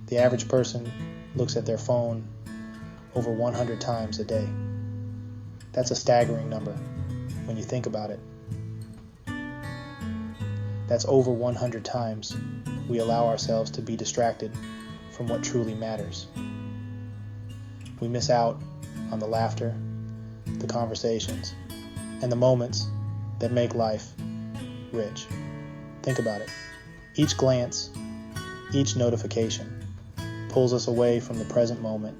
The average person looks at their phone over 100 times a day. That's a staggering number when you think about it. That's over 100 times we allow ourselves to be distracted from what truly matters. We miss out on the laughter, the conversations, and the moments that make life rich. Think about it. Each glance, each notification pulls us away from the present moment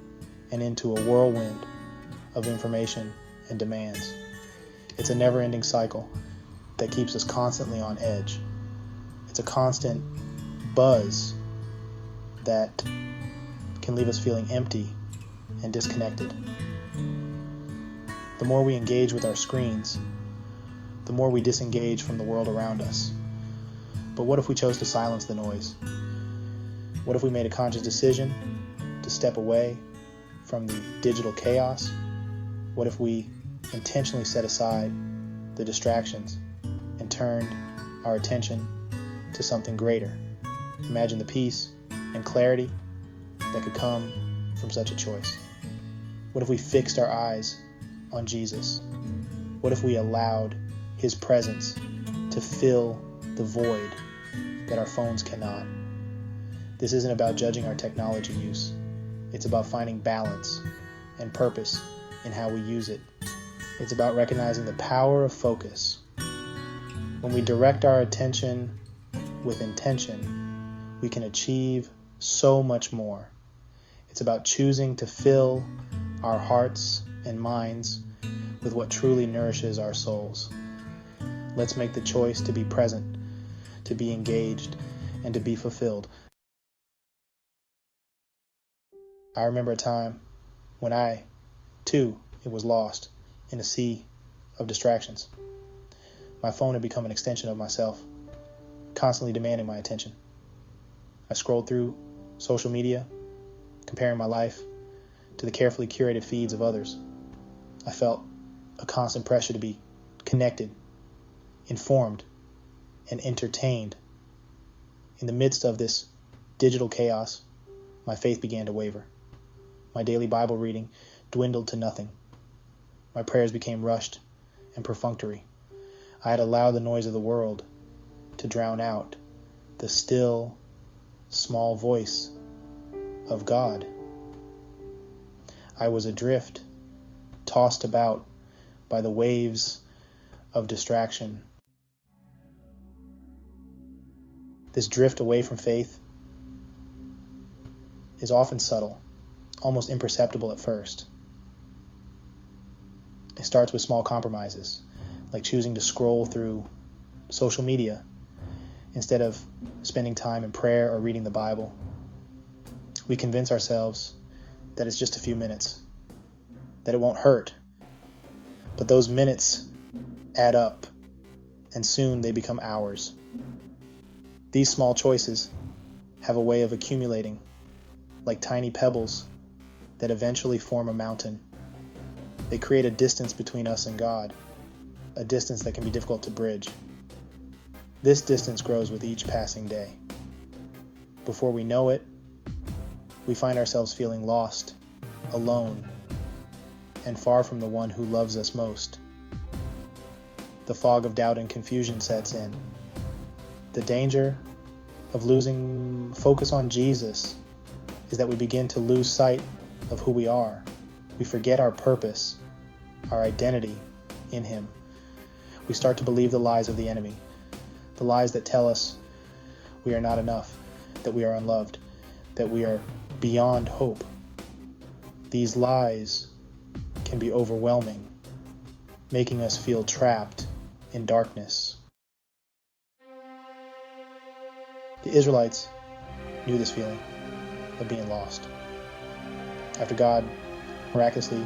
and into a whirlwind of information and demands. It's a never-ending cycle that keeps us constantly on edge. It's a constant buzz that can leave us feeling empty and disconnected. The more we engage with our screens, the more we disengage from the world around us. But what if we chose to silence the noise? What if we made a conscious decision to step away from the digital chaos? What if we intentionally set aside the distractions and turned our attention to something greater? Imagine the peace and clarity that could come from such a choice. What if we fixed our eyes on Jesus? What if we allowed His presence to fill the void that our phones cannot? This isn't about judging our technology use. It's about finding balance and purpose in how we use it. It's about recognizing the power of focus. When we direct our attention with intention, we can achieve so much more. It's about choosing to fill our hearts and minds with what truly nourishes our souls. Let's make the choice to be present, to be engaged, and to be fulfilled. I remember a time when I, too, was lost in a sea of distractions. My phone had become an extension of myself, constantly demanding my attention. I scrolled through social media, comparing my life to the carefully curated feeds of others. I felt a constant pressure to be connected, informed, and entertained. In the midst of this digital chaos, my faith began to waver. My daily Bible reading dwindled to nothing. My prayers became rushed and perfunctory. I had allowed the noise of the world to drown out the still, small voice of God. I was adrift, tossed about by the waves of distraction. This drift away from faith is often subtle, almost imperceptible at first. It starts with small compromises, like choosing to scroll through social media instead of spending time in prayer or reading the Bible. We convince ourselves that it's just a few minutes, that it won't hurt. But those minutes add up, and soon they become hours. These small choices have a way of accumulating, like tiny pebbles that eventually form a mountain. They create a distance between us and God, a distance that can be difficult to bridge. This distance grows with each passing day. Before we know it, we find ourselves feeling lost, alone, and far from the one who loves us most. The fog of doubt and confusion sets in. The danger of losing focus on Jesus is that we begin to lose sight of who we are. We forget our purpose, our identity in Him. We start to believe the lies of the enemy, the lies that tell us we are not enough, that we are unloved, that we are beyond hope. These lies can be overwhelming, making us feel trapped in darkness. The Israelites knew this feeling of being lost. After God miraculously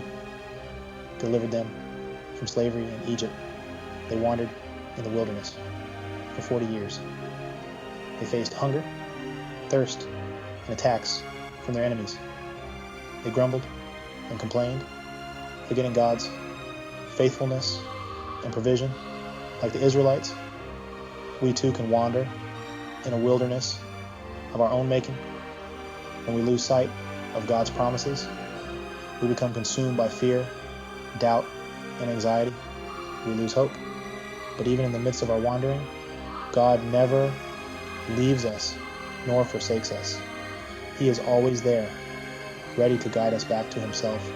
delivered them from slavery in Egypt, they wandered in the wilderness for 40 years. They faced hunger, thirst, and attacks from their enemies. They grumbled and complained, forgetting God's faithfulness and provision. Like the Israelites, we too can wander in a wilderness of our own making. When we lose sight of God's promises, we become consumed by fear, doubt, and anxiety. We lose hope. But even in the midst of our wandering, God never leaves us nor forsakes us. He is always there, ready to guide us back to Himself.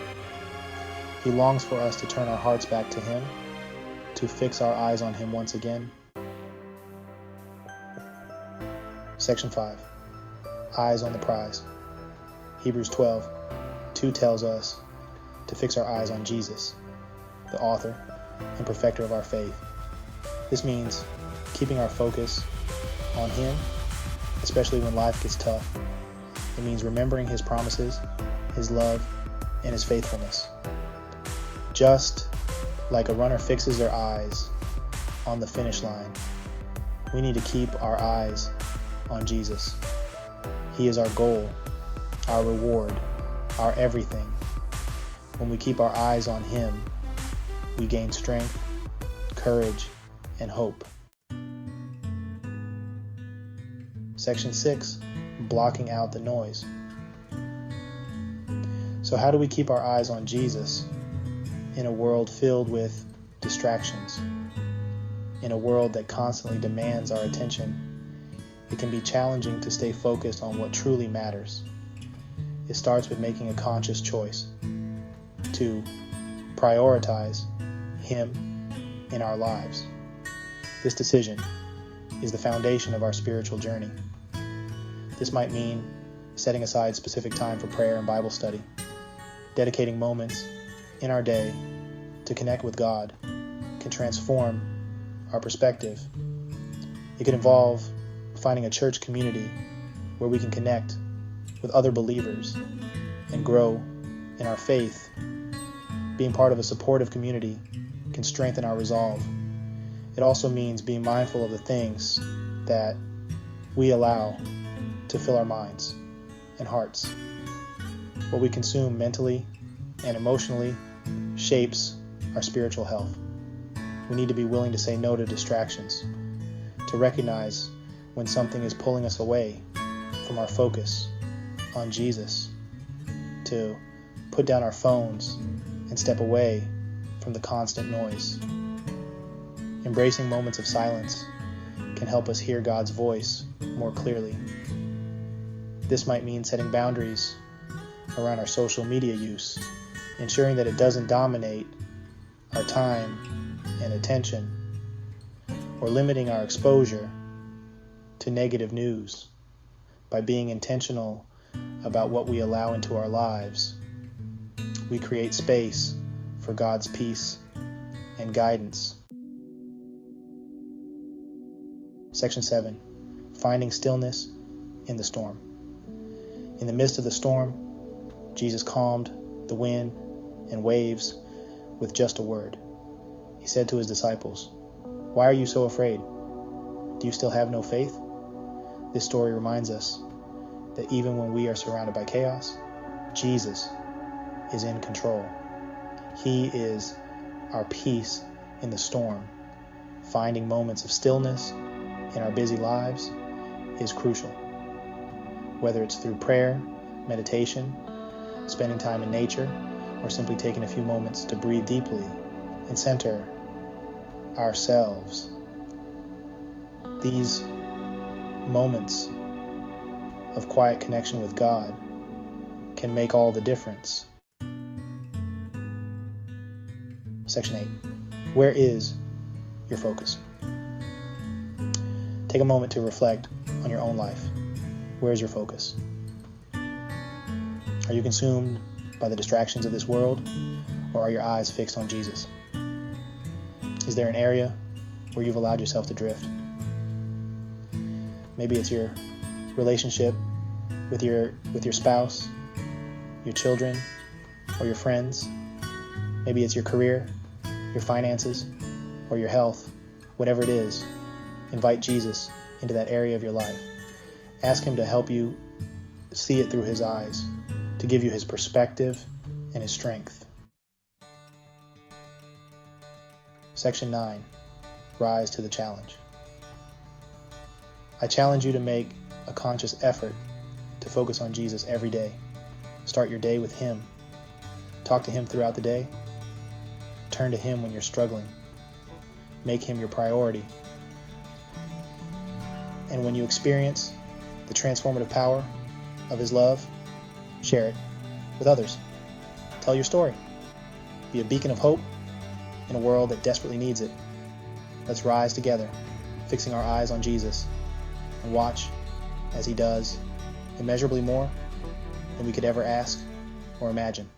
He longs for us to turn our hearts back to Him, to fix our eyes on Him once again. Section 5. Eyes on the prize. Hebrews 12:2 tells us to fix our eyes on Jesus, the author and perfecter of our faith. This means keeping our focus on Him, especially when life gets tough. It means remembering His promises, His love, and His faithfulness. Just like a runner fixes their eyes on the finish line, we need to keep our eyes on Jesus. He is our goal, our reward, our everything. When we keep our eyes on Him, we gain strength, courage, and hope. Section 6, blocking out the noise. So how do we keep our eyes on Jesus in a world filled with distractions? In a world that constantly demands our attention, it can be challenging to stay focused on what truly matters. It starts with making a conscious choice to prioritize Him in our lives. This decision is the foundation of our spiritual journey. This might mean setting aside specific time for prayer and Bible study, dedicating moments in our day to connect with God can transform our perspective. It could involve finding a church community where we can connect with other believers and grow in our faith. Being part of a supportive community can strengthen our resolve. It also means being mindful of the things that we allow to fill our minds and hearts. What we consume mentally and emotionally shapes our spiritual health. We need to be willing to say no to distractions, to recognize when something is pulling us away from our focus on Jesus, to put down our phones and step away from the constant noise. Embracing moments of silence can help us hear God's voice more clearly. This might mean setting boundaries around our social media use, ensuring that it doesn't dominate our time and attention, or limiting our exposure to negative news. By being intentional about what we allow into our lives, we create space for God's peace and guidance. Section 7. Finding stillness in the storm. In the midst of the storm, Jesus calmed the wind and waves with just a word. He said to His disciples, "Why are you so afraid? Do you still have no faith?" This story reminds us that even when we are surrounded by chaos, Jesus is in control. He is our peace in the storm. Finding moments of stillness in our busy lives is crucial. Whether it's through prayer, meditation, spending time in nature, or simply taking a few moments to breathe deeply and center ourselves. These moments of quiet connection with God can make all the difference. Section 8. Where is your focus? Take a moment to reflect on your own life. Where is your focus? Are you consumed by the distractions of this world, or are your eyes fixed on Jesus? Is there an area where you've allowed yourself to drift? Maybe it's your relationship with your spouse, your children, or your friends. Maybe it's your career, your finances, or your health. Whatever it is, invite Jesus into that area of your life. Ask Him to help you see it through His eyes, to give you His perspective and His strength. Section 9. Rise to the challenge. I challenge you to make a conscious effort to focus on Jesus every day. Start your day with Him. Talk to Him throughout the day. Turn to Him when you're struggling. Make Him your priority. And when you experience the transformative power of His love, share it with others. Tell your story. Be a beacon of hope in a world that desperately needs it. Let's rise together, fixing our eyes on Jesus, and watch as He does immeasurably more than we could ever ask or imagine.